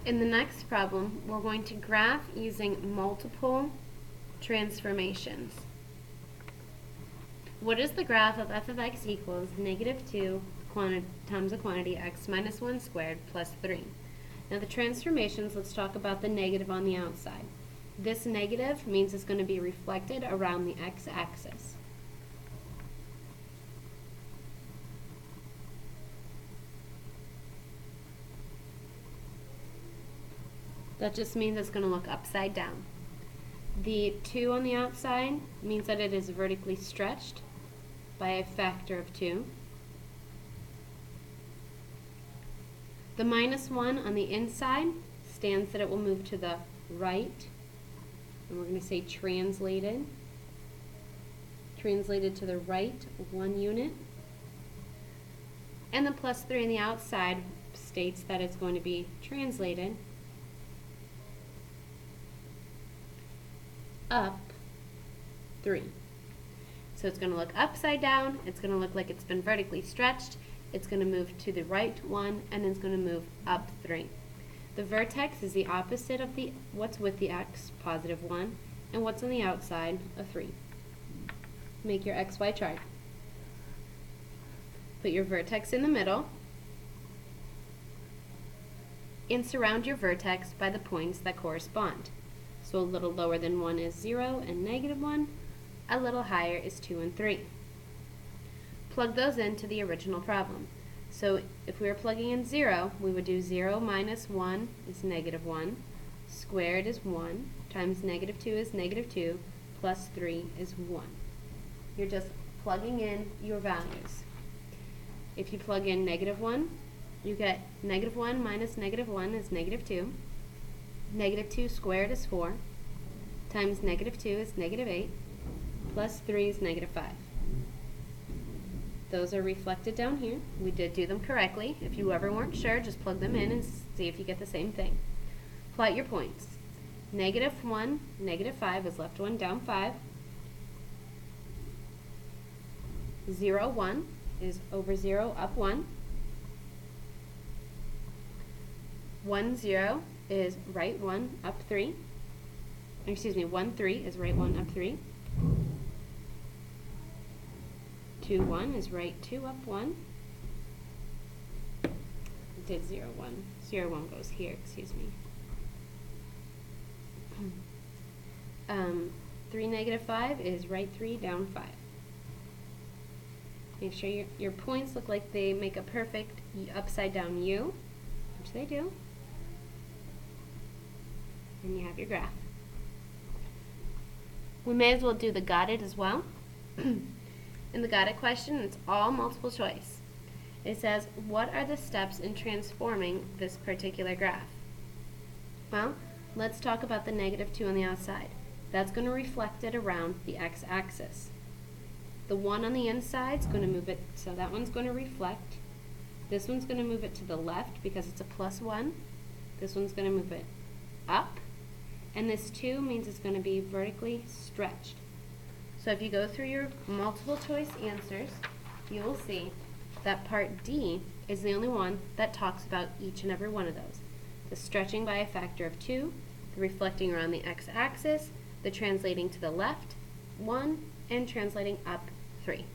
In the next problem, we're going to graph using multiple transformations. What is the graph of f of x equals -2 times a quantity x minus 1 squared plus 3? Now the transformations, let's talk about the negative on the outside. This negative means it's going to be reflected around the x-axis. That just means it's going to look upside down. The 2 on the outside means that it is vertically stretched by a factor of 2. The -1 on the inside stands that it will move to the right, and we're going to say translated to the right 1 unit. And the +3 on the outside states that it's going to be translated up 3. So it's going to look upside down, it's going to look like it's been vertically stretched, it's going to move to the right 1, and it's going to move up 3. The vertex is the opposite of what's with the x, +1, and what's on the outside, a 3. Make your XY chart. Put your vertex in the middle, and surround your vertex by the points that correspond. So a little lower than 1 is 0 and -1. A little higher is 2 and 3. Plug those into the original problem. So if we were plugging in 0, we would do 0 minus 1 is -1, squared is 1, times -2 is -2, plus 3 is 1. You're just plugging in your values. If you plug in -1, you get -1 minus -1 is -2. -2 squared is 4, times -2 is -8, plus 3 is -5. Those are reflected down here. We did do them correctly. If you ever weren't sure, just plug them in and see if you get the same thing. Plot your points. -1, -5 is left 1, down 5. 0, 1 is over 0, up 1. 1, 0 is right 1, up 3. Excuse me, 1, 3 is right 1, up 3. 2, 1 is right 2, up 1. Did 0, 1. 0, 1 goes here, excuse me. 3, -5 is right 3, down 5. Make sure your points look like they make a perfect upside down U, which they do. And you have your graph. We may as well do the got it as well. In the got it question, it's all multiple choice. It says, what are the steps in transforming this particular graph? Well, let's talk about the -2 on the outside. That's going to reflect it around the x-axis. The 1 on the inside is going to move it, so that one's going to reflect. This one's going to move it to the left because it's a +1. This one's going to move it up. And this 2 means it's going to be vertically stretched. So if you go through your multiple choice answers, you will see that part D is the only one that talks about each and every one of those. The stretching by a factor of 2, the reflecting around the x-axis, the translating to the left, 1, and translating up, 3.